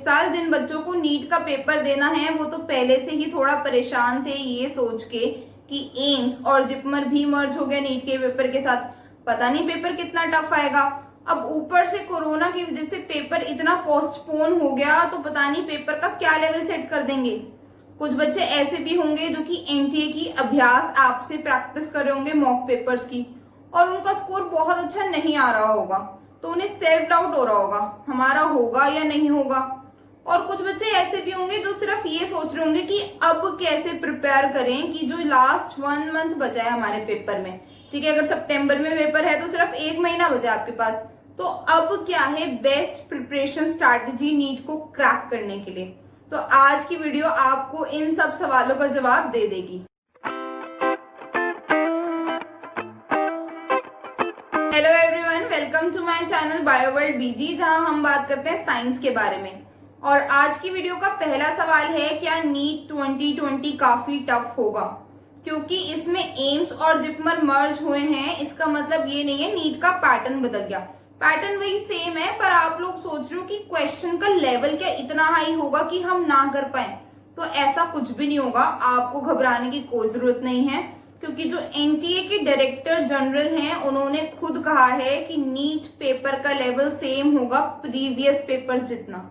साल जिन बच्चों को नीट का पेपर देना है वो तो पहले से ही थोड़ा परेशान थे ये सोच के कि एम्स और जिपमर भी मर्ज हो गया नीट के पेपर के साथ। पता नहीं पेपर कितना टफ आएगा। अब ऊपर से कोरोना की वजह से पेपर इतना पोस्टपोन हो गया तो पता नहीं पेपर का क्या लेवल सेट कर देंगे। कुछ बच्चे ऐसे भी होंगे जो कि एनटीए की अभ्यास ऐप से प्रैक्टिस कर रहे होंगे मॉक पेपर्स की, और उनका स्कोर बहुत अच्छा नहीं आ रहा होगा तो उन्हें सेल्फ डाउट हो रहा होगा हमारा होगा या नहीं होगा। और कुछ बच्चे ऐसे भी होंगे जो सिर्फ ये सोच रहे होंगे कि अब कैसे प्रिपेयर करें कि जो लास्ट 1 मंथ बचा है हमारे पेपर में, ठीक है, अगर सितंबर में पेपर है तो सिर्फ 1 महीना बचा है आपके पास, तो अब क्या है बेस्ट प्रिपरेशन स्ट्रैटेजी नीट को क्रैक करने के लिए। तो आज की वीडियो आपको इन सब सवालों का जवाब दे देगी। Hello everyone, welcome to my channel Bioworld BG, जहां हम बात करते हैं साइंस के बारे में। और आज की वीडियो का पहला सवाल है, क्या नीट 2020 काफी टफ होगा? क्योंकि इसमें एम्स और जिपमर मर्ज हुए हैं, इसका मतलब ये नहीं है नीट का पैटर्न बदल गया। पैटर्न वही सेम है, पर आप लोग सोच रहे हो कि क्वेश्चन का लेवल क्या इतना हाई होगा कि हम ना कर पाए। तो ऐसा कुछ भी नहीं होगा, आपको घबराने की कोई जरूरत नहीं है, क्योंकि जो एनटीए के डायरेक्टर जनरल हैं उन्होंने खुद कहा है कि नीट पेपर का लेवल सेम होगा प्रीवियस पेपर्स जितना।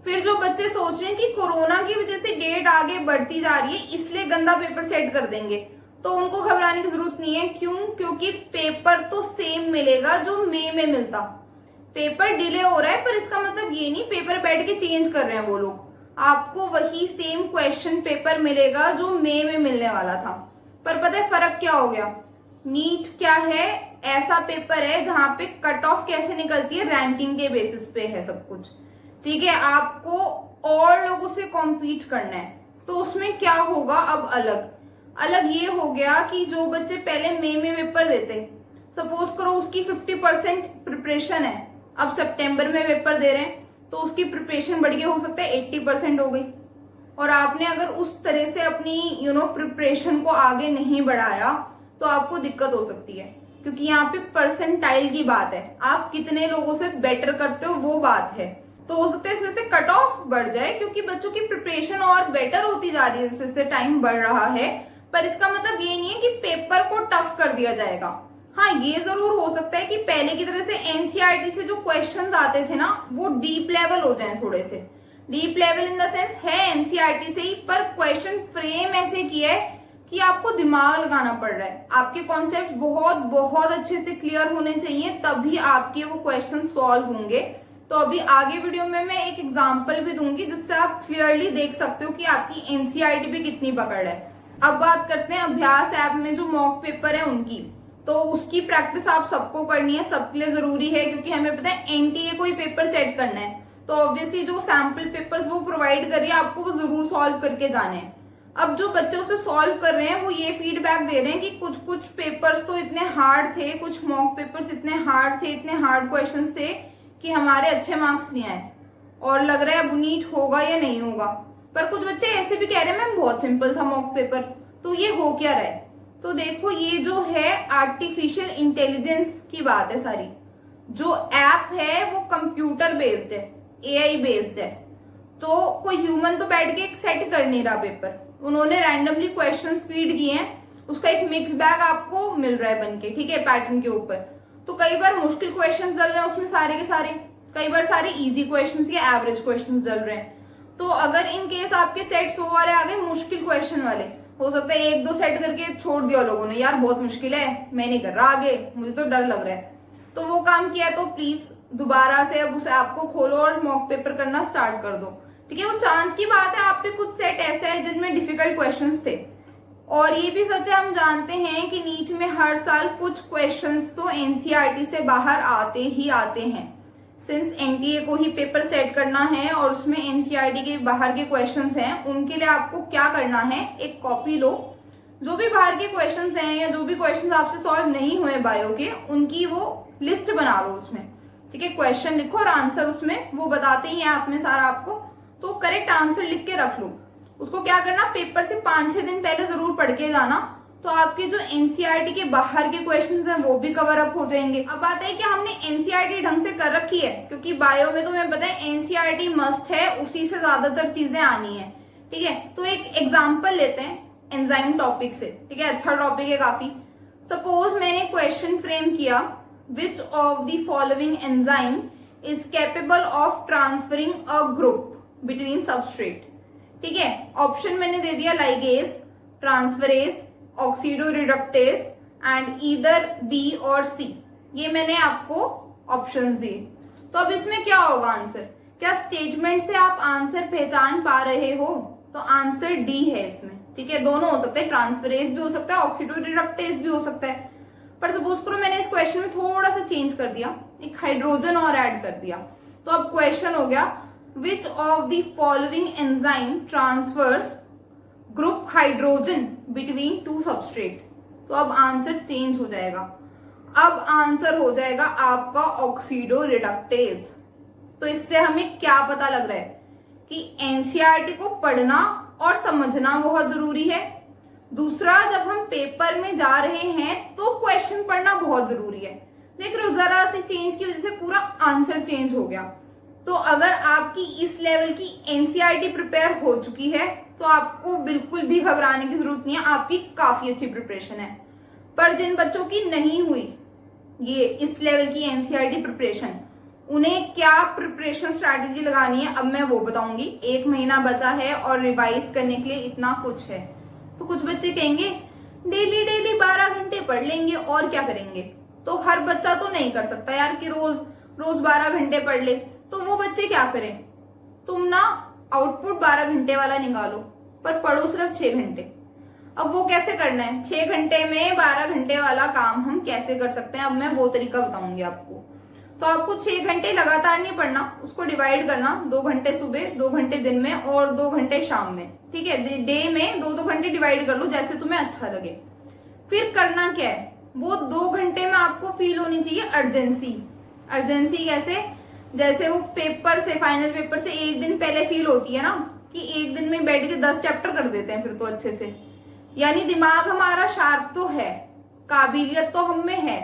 फिर जो बच्चे सोच रहे हैं कि कोरोना की वजह से डेट आगे बढ़ती जा रही है इसलिए गंदा पेपर सेट कर देंगे, तो उनको घबराने की जरूरत नहीं है। क्यों? क्योंकि पेपर तो सेम मिलेगा जो मई में मिलता। पेपर डिले हो रहा है पर इसका मतलब ये नहीं पेपर बैठ के चेंज कर रहे हैं वो लोग। आपको वही सेम क्वेश्चन पेपर मिलेगा जो मई में मिलने वाला था। पर पता है फर्क क्या हो गया? नीट क्या है? ऐसा पेपर है जहां पे कट ऑफ कैसे निकलती है, रैंकिंग के बेसिस पे है सब कुछ, ठीक है। आपको और लोगों से कॉम्पीट करना है, तो उसमें क्या होगा अब अलग ये हो गया कि जो बच्चे पहले मई में पेपर देते, सपोज करो उसकी 50% प्रिपरेशन है, अब सितंबर में पेपर दे रहे हैं तो उसकी प्रिपरेशन बढ़ गई, हो सकता है 80% हो गई। और आपने अगर उस तरह से अपनी प्रिपरेशन को आगे नहीं बढ़ाया तो आपको दिक्कत हो सकती है, क्योंकि यहाँ पे परसेंटाइल की बात है, आप कितने लोगों से बेटर करते हो वो बात है। तो हो सकता है इससे कट ऑफ बढ़ जाए, क्योंकि बच्चों की प्रिपरेशन और बेटर होती जा रही है जैसे टाइम बढ़ रहा है। पर इसका मतलब ये नहीं है कि पेपर को टफ कर दिया जाएगा। हाँ, ये जरूर हो सकता है कि पहले की तरह से एनसीईआरटी से जो क्वेश्चंस आते थे ना वो डीप लेवल हो जाएं, थोड़े से deep level in the sense है एनसीईआरटी से ही, पर क्वेश्चन फ्रेम ऐसे किया है कि आपको दिमाग लगाना पड़ रहा है। आपके कॉन्सेप्ट बहुत बहुत अच्छे से क्लियर होने चाहिए, तभी आपके वो क्वेश्चन सॉल्व होंगे। तो अभी आगे वीडियो में मैं एक एग्जांपल भी दूंगी जिससे आप क्लियरली देख सकते हो कि आपकी एनसीईआरटी पे कितनी पकड़ है। अब बात करते हैं अभ्यास ऐप में जो मॉक पेपर है उनकी। तो उसकी प्रैक्टिस आप सबको करनी है, सबके लिए जरूरी है, क्योंकि हमें पता है एनटीए को ही पेपर सेट करना है। तो ऑब्वियसली जो सैंपल पेपर्स वो प्रोवाइड कर रही है आपको वो जरूर सॉल्व करके जाने हैं। अब जो बच्चे उसे सॉल्व कर रहे हैं वो ये फीडबैक दे रहे हैं कि कुछ पेपर्स तो इतने हार्ड थे, कुछ मॉक पेपर्स इतने हार्ड थे, इतने हार्ड क्वेश्चन थे कि हमारे अच्छे मार्क्स नहीं आए, और लग रहा है अब नीट होगा या नहीं होगा। पर कुछ बच्चे ऐसे भी कह रहे हैं मैम बहुत सिंपल था मॉक पेपर, तो ये हो क्या रहा है? तो देखो, ये जो है आर्टिफिशियल इंटेलिजेंस की बात है सारी। जो ऐप है वो कंप्यूटर बेस्ड है, एआई बेस्ड है, तो कोई ह्यूमन तो बैठ के एक सेट कर नहीं रहा पेपर। उन्होंने रैंडमली क्वेश्चंस फीड किए हैं, उसका एक मिक्स बैग आपको मिल रहा है बनके, ठीक है, पैटर्न के ऊपर। तो कई बार मुश्किल क्वेश्चंस डल रहे हैं उसमें सारे के सारे, कई बार सारे इजी क्वेश्चंस या एवरेज क्वेश्चंस डल रहे हैं। तो अगर इन केस आपके सेट्स वो वाले आ गए मुश्किल क्वेश्चन वाले, हो सकता है 1-2 सेट करके छोड़ दिया लोगों ने, यार बहुत मुश्किल है मैं नहीं कर रहा आगे, मुझे तो डर लग रहा है, तो वो काम किया तो प्लीज दोबारा से अब उस ऐप को खोलो और मॉक पेपर करना स्टार्ट कर दो, ठीक है। वो चांस की बात है, आप पे कुछ सेट ऐसे है जिनमें डिफिकल्ट क्वेश्चंस थे। और ये भी सच है, हम जानते हैं कि नीट में हर साल कुछ क्वेश्चंस तो एनसीईआरटी से बाहर आते ही आते हैं। सिंस एनटीए को ही पेपर सेट करना है और उसमें एनसीईआरटी के बाहर के क्वेश्चंस हैं, उनके लिए आपको क्या करना है, एक कॉपी लो, जो भी बाहर के क्वेश्चंस हैं या जो भी क्वेश्चंस आपसे सॉल्व नहीं हुए बायो के, उनकी वो लिस्ट बना लो उसमें, ठीक है। क्वेश्चन लिखो और आंसर उसमें वो बताते ही है आप में सारा आपको, तो करेक्ट आंसर लिख के रख लो। उसको क्या करना, पेपर से 5-6 दिन पहले जरूर पढ़ के जाना, तो आपके जो एनसीईआरटी के बाहर के क्वेश्चंस हैं वो भी कवर अप हो जाएंगे। अब बात है कि हमने एनसीईआरटी ढंग से कर रखी है, क्योंकि बायो में तो मैं पता है एनसीईआरटी मस्ट है, उसी से ज्यादातर चीजें आनी है। ठीक है, तो एक एग्जाम्पल लेते हैं एंजाइम टॉपिक से। ठीक है, अच्छा टॉपिक है काफी। सपोज मैंने क्वेश्चन फ्रेम किया, which of the following enzyme is capable of transferring a group between substrate. ठीक है, ऑप्शन मैंने दे दिया ligase, transferase, oxidoreductase and either B और सी। ये मैंने आपको ऑप्शंस दिए। तो अब इसमें क्या होगा आंसर? क्या स्टेटमेंट से आप आंसर पहचान पा रहे हो? तो आंसर डी है इसमें। ठीक है, दोनों हो सकते हैं, ट्रांसफरेज भी हो सकता है, ऑक्सीडोरिडक्टेज भी हो सकता है। पर सपोज करो मैंने इस क्वेश्चन में थोड़ा सा चेंज कर दिया, एक हाइड्रोजन और ऐड कर दिया, तो अब क्वेश्चन हो गया which of the following enzyme transfers group hydrogen between two substrate. तो अब आंसर चेंज हो जाएगा, अब आंसर हो जाएगा आपका ऑक्सीडोरिडक्टेज। तो इससे हमें क्या पता लग रहा है कि एनसीईआरटी को पढ़ना और समझना बहुत जरूरी है। दूसरा, जब हम पेपर में जा रहे हैं तो क्वेश्चन पढ़ना बहुत जरूरी है। देख रहे हो, जरा सी चेंज की वजह से पूरा आंसर चेंज हो गया। तो अगर आपकी इस लेवल की एनसीईआरटी प्रिपेयर हो चुकी है तो आपको बिल्कुल भी घबराने की जरूरत नहीं है, आपकी काफी अच्छी प्रिपरेशन है। पर जिन बच्चों की नहीं हुई ये इस लेवल की एनसीईआरटी प्रिपरेशन, उन्हें क्या प्रिपरेशन स्ट्रैटेजी लगानी है अब मैं वो बताऊंगी। 1 महीना बचा है और रिवाइज करने के लिए इतना कुछ है। तो कुछ बच्चे कहेंगे डेली डेली 12 घंटे पढ़ लेंगे और क्या करेंगे। तो हर बच्चा तो नहीं कर सकता यार कि रोज रोज 12 घंटे पढ़ ले। तो वो बच्चे क्या करें, तुम ना आउटपुट 12 घंटे वाला निकालो पर पढ़ो सिर्फ 6 घंटे। अब वो कैसे करना है, 6 घंटे में 12 घंटे वाला काम हम कैसे कर सकते हैं, अब मैं वो तरीका बताऊंगी आपको। तो आपको 6 घंटे लगातार नहीं पढ़ना, उसको डिवाइड करना, 2 घंटे सुबह, 2 घंटे दिन में और 2 घंटे शाम में। ठीक है, डे में 2-2 घंटे डिवाइड कर लो जैसे तुम्हें अच्छा लगे। फिर करना क्या है, वो 2 घंटे में आपको फील होनी चाहिए अर्जेंसी। अर्जेंसी कैसे, जैसे वो पेपर से, फाइनल पेपर से 1 दिन पहले फील होती है ना कि 1 दिन में बैठ के 10 चैप्टर कर देते हैं फिर तो अच्छे से। यानी दिमाग हमारा शार्प तो है, काबिलियत तो हम में है,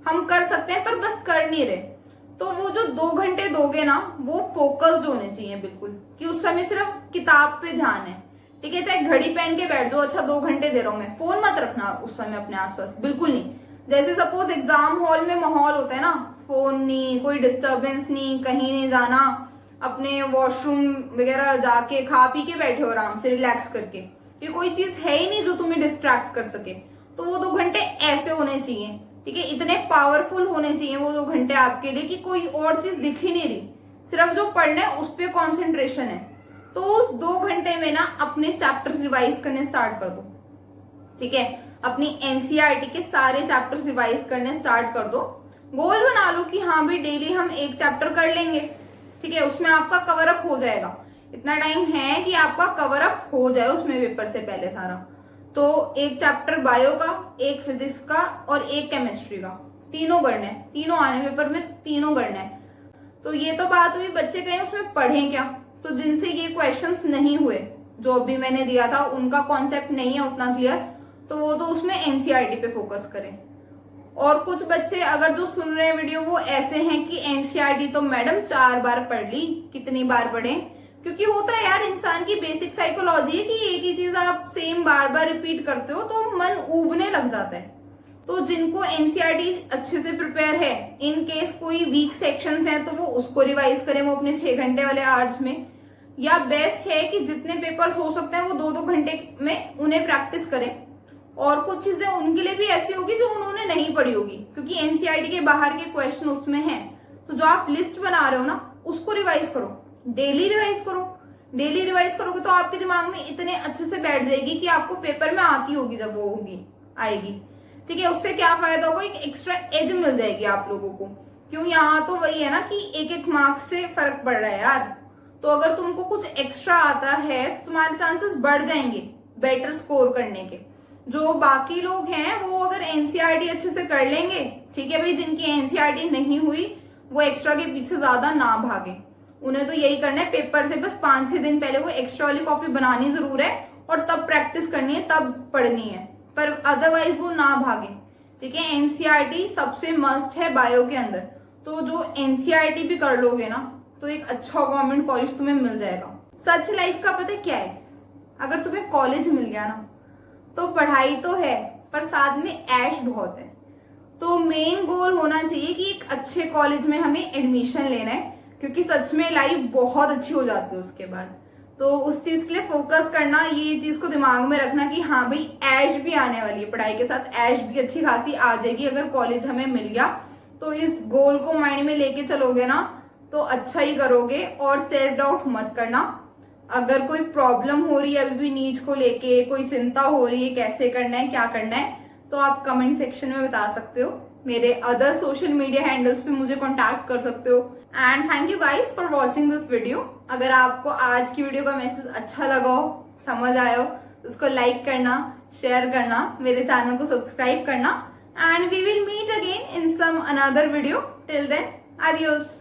हम कर सकते हैं पर बस कर नहीं रहे। तो वो जो 2 घंटे दोगे ना वो फोकस्ड होने चाहिए बिल्कुल, कि उस समय सिर्फ किताब पे ध्यान है। ठीक है, चाहे घड़ी पहन के बैठ जाओ, अच्छा 2 घंटे दे रहा हूं मैं, फोन मत रखना उस समय अपने आसपास, बिल्कुल नहीं। जैसे सपोज एग्जाम हॉल में माहौल होता है ना, फोन नहीं, कोई डिस्टर्बेंस नहीं, कहीं नहीं जाना, अपने वॉशरूम वगैरह जाके खा पी के बैठे हो आराम से रिलैक्स करके, ये कोई चीज है ही नहीं जो तुम्हें डिस्ट्रैक्ट कर सके। तो वो 2 घंटे ऐसे होने चाहिए। ठीक है, इतने पावरफुल होने चाहिए वो 2 घंटे आपके लिए कि कोई और चीज दिख ही नहीं रही, सिर्फ जो पढ़ना है उस पर कॉन्सेंट्रेशन है। तो उस 2 घंटे में ना अपने चैप्टर्स रिवाइज करने स्टार्ट कर दो। ठीक है, अपनी एनसीईआरटी के सारे चैप्टर्स रिवाइज करने स्टार्ट कर दो। गोल बना लो कि हाँ भाई डेली हम 1 चैप्टर कर लेंगे। ठीक है, उसमें आपका कवर अप हो जाएगा, इतना टाइम है कि आपका कवर अप हो जाए उसमें पेपर से पहले सारा। तो 1 चैप्टर बायो का, 1 फिजिक्स का और 1 केमिस्ट्री का, तीनों करना है, तीनों आने पेपर में, तीनों करना है। तो ये तो बात हुई बच्चे कहें उसमें पढ़ें क्या। तो जिनसे ये क्वेश्चंस नहीं हुए जो अभी मैंने दिया था, उनका कॉन्सेप्ट नहीं है उतना क्लियर, तो वो तो उसमें एनसीईआरटी पे फोकस करें। और कुछ बच्चे अगर जो सुन रहे हैं वीडियो वो ऐसे हैं कि एनसीईआरटी तो मैडम 4 बार पढ़ ली, कितनी बार पढ़ें। क्योंकि होता है यार, इंसान की बेसिक साइकोलॉजी है कि एक ही चीज आप सेम बार बार रिपीट करते हो तो मन ऊबने लग जाता है। तो जिनको एनसीईआरटी अच्छे से प्रिपेयर है, इन केस कोई वीक सेक्शंस हैं तो वो उसको रिवाइज करें, वो अपने 6 घंटे वाले आवर्स में। या बेस्ट है कि जितने पेपर्स हो सकते हैं वो 2-2 घंटे में उन्हें प्रैक्टिस करें। और कुछ चीजें उनके लिए भी ऐसी होगी जो उन्होंने नहीं पढ़ी होगी, क्योंकि एनसीईआरटी के बाहर के क्वेश्चन उसमें हैं। तो जो आप लिस्ट बना रहे हो ना उसको रिवाइज करो, डेली रिवाइज करो। डेली रिवाइज करोगे तो आपके दिमाग में इतने अच्छे से बैठ जाएगी कि आपको पेपर में आती होगी जब वो होगी आएगी। ठीक है, उससे क्या फायदा होगा, एक एक्स्ट्रा एज मिल जाएगी आप लोगों को। क्यों, यहाँ तो वही है ना कि 1-1 मार्क्स से फर्क पड़ रहा है यार। तो अगर तुमको कुछ एक्स्ट्रा आता है तो तुम्हारे चांसेस बढ़ जाएंगे बेटर स्कोर करने के। जो बाकी लोग हैं वो अगर एनसीईआरटी अच्छे से कर लेंगे, ठीक है भाई, जिनकी एनसीईआरटी नहीं हुई वो एक्स्ट्रा के पीछे ज्यादा ना भागे। उन्हें तो यही करना है, पेपर से बस 5-6 दिन पहले वो एक्स्ट्रा वाली कॉपी बनानी जरूर है और तब प्रैक्टिस करनी है, तब पढ़नी है। पर अदरवाइज वो ना भागे। ठीक है, एनसीईआरटी सबसे मस्ट है बायो के अंदर। तो जो एनसीईआरटी भी कर लोगे ना तो एक अच्छा गवर्नमेंट कॉलेज तुम्हें मिल जाएगा। सच लाइफ का पता क्या है, अगर तुम्हें कॉलेज मिल गया ना तो पढ़ाई तो है पर साथ में ऐश बहुत है। तो मेन गोल होना चाहिए कि एक अच्छे कॉलेज में हमें एडमिशन लेना है, क्योंकि सच में लाइफ बहुत अच्छी हो जाती है उसके बाद। तो उस चीज के लिए फोकस करना, ये चीज को दिमाग में रखना कि हाँ भाई ऐश भी आने वाली है, पढ़ाई के साथ ऐश भी अच्छी खासी आ जाएगी अगर कॉलेज हमें मिल गया। तो इस गोल को माइंड में लेके चलोगे ना तो अच्छा ही करोगे। और सेल्फ डाउट मत करना। अगर कोई प्रॉब्लम हो रही है अभी भी नीट को लेके, कोई चिंता हो रही है कैसे करना है क्या करना है, तो आप कमेंट सेक्शन में बता सकते हो। मेरे अदर सोशल मीडिया हैंडल्स पे मुझे कांटेक्ट कर सकते हो। And thank you guys for watching this video. अगर आपको आज की वीडियो का मैसेज अच्छा लगा हो, समझ आया हो, तो उसको लाइक करना, शेयर करना, मेरे चैनल को सब्सक्राइब करना। And we will meet again in some another video. Till then, adios.